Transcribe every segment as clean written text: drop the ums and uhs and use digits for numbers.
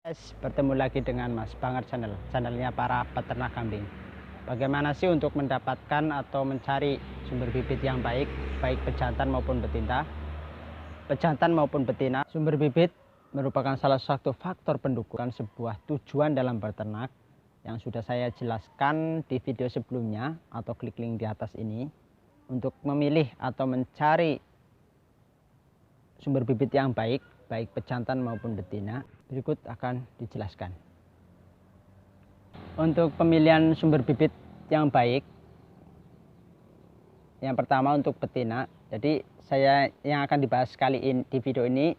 Guys, bertemu lagi dengan Mas Banget channelnya para peternak kambing. Bagaimana sih untuk mendapatkan atau mencari sumber bibit yang baik, baik pejantan maupun betina? Pejantan maupun betina, sumber bibit merupakan salah satu faktor pendukung sebuah tujuan dalam beternak yang sudah saya jelaskan di video sebelumnya atau klik link di atas ini. Untuk memilih atau mencari sumber bibit yang baik, baik pejantan maupun betina, berikut akan dijelaskan. Untuk pemilihan sumber bibit yang baik, yang pertama untuk betina. Jadi saya yang akan dibahas kali ini di video ini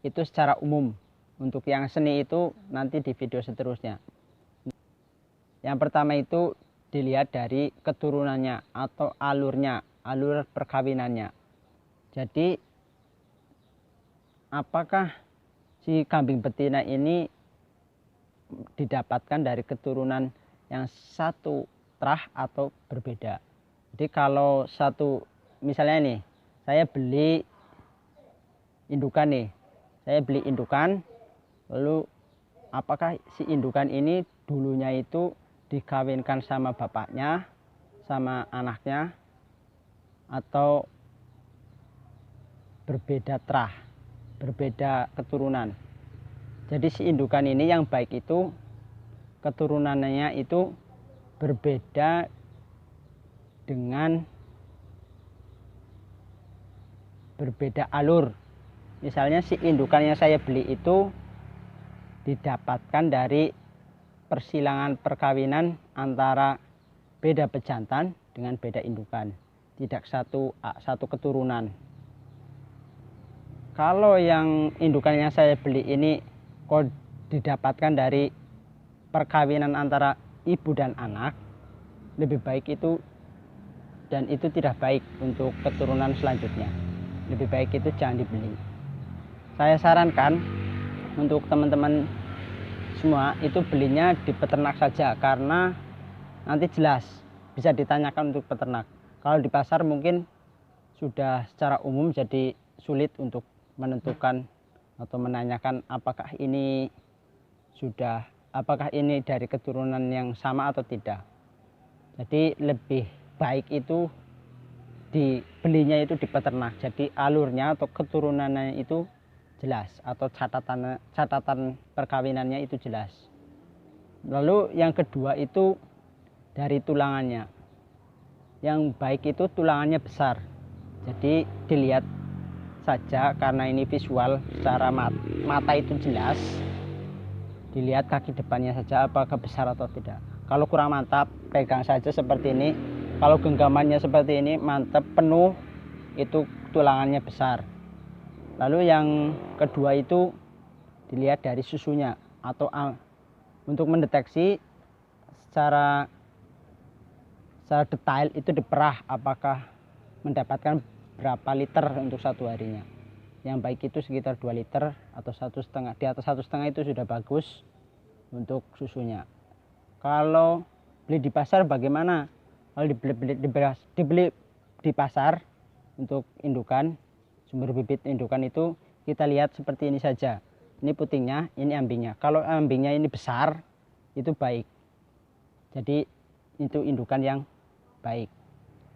itu secara umum. Untuk yang seni itu nanti di video seterusnya. Yang pertama itu dilihat dari keturunannya atau alurnya, alur perkawinannya. Jadi apakah si kambing betina ini didapatkan dari keturunan yang satu terah atau berbeda. Jadi kalau satu, misalnya nih, saya beli indukan, lalu apakah si indukan ini dulunya itu dikawinkan sama bapaknya, sama anaknya, atau berbeda terah, berbeda keturunan. Jadi si indukan ini yang baik itu keturunannya itu berbeda dengan berbeda alur. Misalnya si indukan yang saya beli itu didapatkan dari persilangan perkawinan antara beda pejantan dengan beda indukan, tidak satu keturunan. Kalau yang indukan yang saya beli ini kok didapatkan dari perkawinan antara ibu dan anak, lebih baik itu, dan itu tidak baik untuk keturunan selanjutnya. Lebih baik itu jangan dibeli. Saya sarankan untuk teman-teman semua itu belinya di peternak saja, karena nanti jelas bisa ditanyakan untuk peternak. Kalau di pasar mungkin sudah secara umum jadi sulit untuk menentukan atau menanyakan apakah ini dari keturunan yang sama atau tidak. Jadi lebih baik itu dibelinya itu di peternak. Jadi alurnya atau keturunannya itu jelas, atau catatan perkawinannya itu jelas. Lalu yang kedua itu dari tulangannya. Yang baik itu tulangannya besar. Jadi dilihat saja, karena ini visual secara mata itu jelas. Dilihat kaki depannya saja apakah besar atau tidak. Kalau kurang mantap, pegang saja seperti ini. Kalau genggamannya seperti ini mantap penuh, itu tulangannya besar. Lalu yang kedua itu dilihat dari susunya, atau untuk mendeteksi secara detail itu diperah apakah mendapatkan berapa liter untuk satu harinya. Yang baik itu sekitar 2 liter atau 1,5. Di atas 1,5 itu sudah bagus untuk susunya. Kalau beli di pasar bagaimana? Kalau dibeli di pasar untuk indukan, sumber bibit indukan itu kita lihat seperti ini saja. Ini putingnya, ini ambingnya. Kalau ambingnya ini besar, itu baik. Jadi itu indukan yang baik.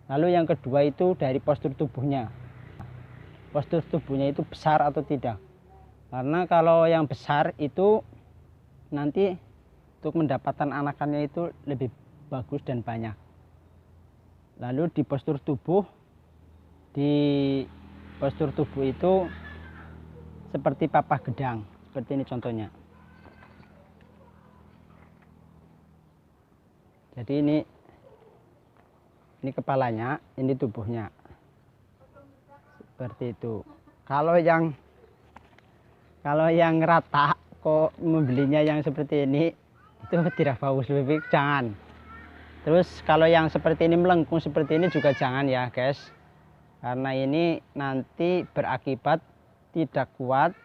Lalu yang kedua itu dari postur tubuhnya. Postur tubuhnya itu besar atau tidak. Karena kalau yang besar itu nanti untuk mendapatkan anakannya itu lebih bagus dan banyak. Lalu di postur tubuh itu seperti papak gedang. Seperti ini contohnya. Jadi ini kepalanya, ini tubuhnya, seperti itu. Kalau yang rata kok membelinya yang seperti ini, itu tidak bagus, lebih jangan. Terus kalau yang seperti ini melengkung seperti ini juga jangan ya guys, karena ini nanti berakibat tidak kuat.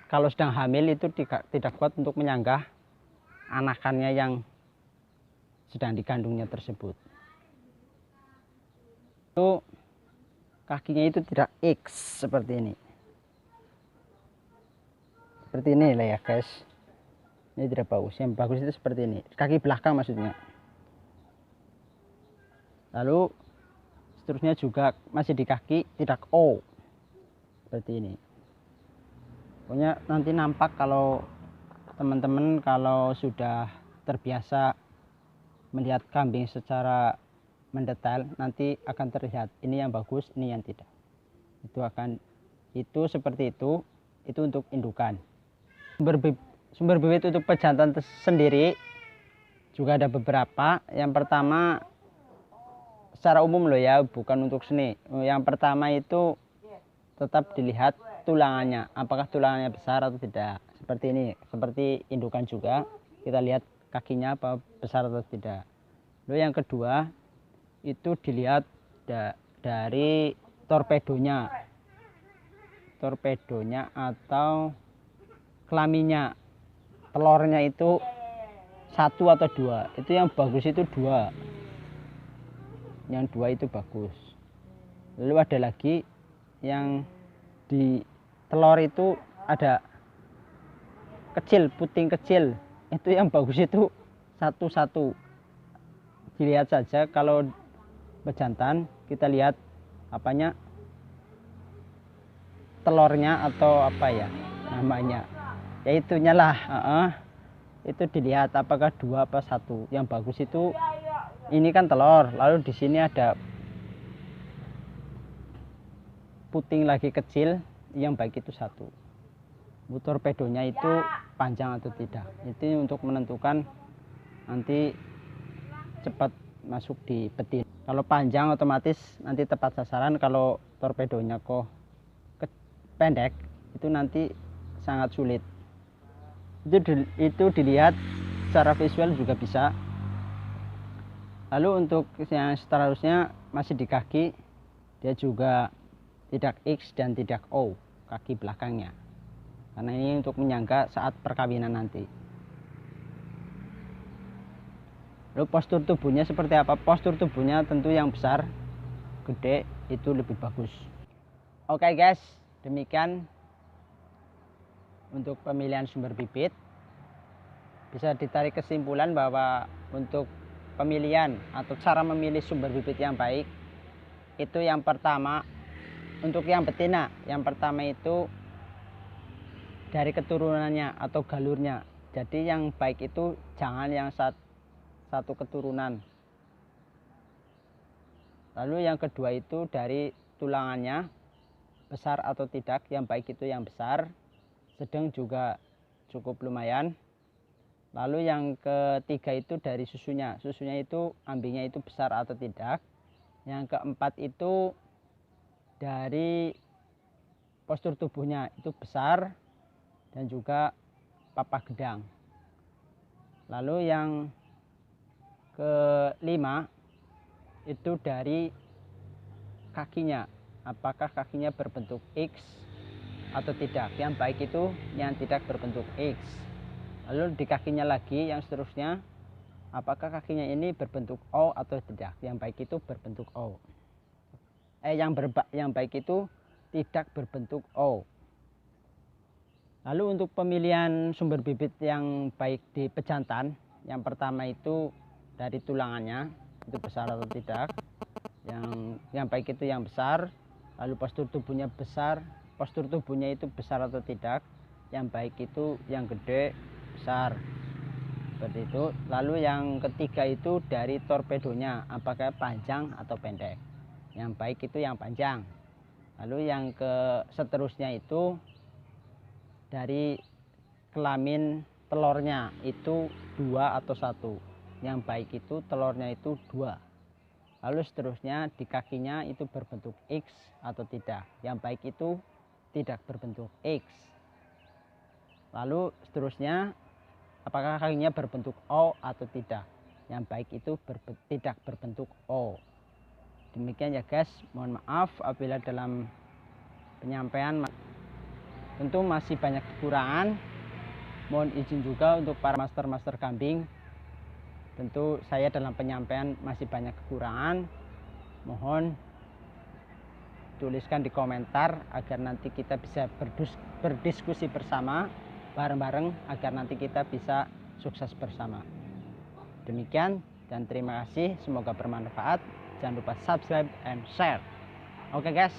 Kalau sedang hamil itu tidak kuat untuk menyanggah anakannya yang sedang dikandungnya tersebut. Itu kakinya itu tidak X seperti ini lah ya guys. Ini tidak bagus. Yang bagus itu seperti ini, kaki belakang maksudnya. Lalu seterusnya juga masih di kaki, tidak O, seperti ini. Pokoknya nanti nampak kalau teman-teman kalau sudah terbiasa melihat kambing secara mendetail, nanti akan terlihat ini yang bagus, ini yang tidak. Itu seperti itu untuk indukan. Sumber bibit untuk pejantan sendiri juga ada beberapa. Yang pertama secara umum loh ya, bukan untuk seni. Yang pertama itu tetap dilihat tulangannya, apakah tulangannya besar atau tidak. Seperti ini, seperti indukan juga, kita lihat kakinya apa besar atau tidak. Lalu yang kedua itu dilihat dari torpedonya atau kelaminnya, telurnya itu 1 atau 2. Itu yang bagus itu 2, yang 2 itu bagus. Lalu ada lagi yang di telur itu ada kecil, puting kecil, itu yang bagus itu 1-1. Dilihat saja kalau bejantan, kita lihat apanya, telurnya atau apa ya namanya, yaitunya lah, itu dilihat apakah 2 apa 1. Yang bagus itu ini kan telur, lalu di sini ada puting lagi kecil, yang baik itu 1. Torpedonya itu panjang atau tidak, itu untuk menentukan nanti cepat masuk di betin. Kalau panjang otomatis nanti tepat sasaran, kalau torpedonya kok pendek itu nanti sangat sulit. Itu dilihat secara visual juga bisa. Lalu untuk yang seterusnya masih di kaki, dia juga tidak X dan tidak O, kaki belakangnya, karena ini untuk menyangga saat perkawinan nanti. Lalu postur tubuhnya seperti apa? Postur tubuhnya tentu yang besar, gede, itu lebih bagus. Oke guys, demikian untuk pemilihan sumber bibit. Bisa ditarik kesimpulan bahwa untuk pemilihan atau cara memilih sumber bibit yang baik, itu yang pertama untuk yang betina, yang pertama itu dari keturunannya atau galurnya. Jadi yang baik itu jangan yang satu keturunan. Lalu yang kedua itu dari tulangannya, besar atau tidak. Yang baik itu yang besar, sedang juga cukup lumayan. Lalu yang ketiga itu dari susunya, itu ambingnya itu besar atau tidak. Yang keempat itu dari postur tubuhnya, itu besar dan juga papa gedang. Lalu yang kelima itu dari kakinya, apakah kakinya berbentuk X atau tidak. Yang baik itu yang tidak berbentuk X. Lalu di kakinya lagi yang seterusnya, apakah kakinya ini berbentuk O atau tidak. Yang baik itu berbentuk O. Yang baik itu tidak berbentuk O. Lalu untuk pemilihan sumber bibit yang baik di pejantan, yang pertama itu dari tulangannya, itu besar atau tidak. Yang baik itu yang besar. Lalu postur tubuhnya itu besar atau tidak. Yang baik itu yang gede, besar, seperti itu. Lalu yang ketiga itu dari torpedonya, apakah panjang atau pendek. Yang baik itu yang panjang. Lalu yang seterusnya itu dari kelamin telurnya, itu 2 atau 1. Yang baik itu telurnya itu 2. Lalu seterusnya di kakinya itu berbentuk X atau tidak. Yang baik itu tidak berbentuk X. Lalu seterusnya apakah kakinya berbentuk O atau tidak. Yang baik itu tidak berbentuk O. Demikian ya guys, mohon maaf apabila dalam penyampaian tentu masih banyak kekurangan. Mohon izin juga untuk para master kambing, tentu saya dalam penyampaian masih banyak kekurangan. Mohon tuliskan di komentar agar nanti kita bisa berdiskusi bersama bareng-bareng agar nanti kita bisa sukses bersama. Demikian dan terima kasih, semoga bermanfaat. Jangan lupa subscribe and share. Oke guys.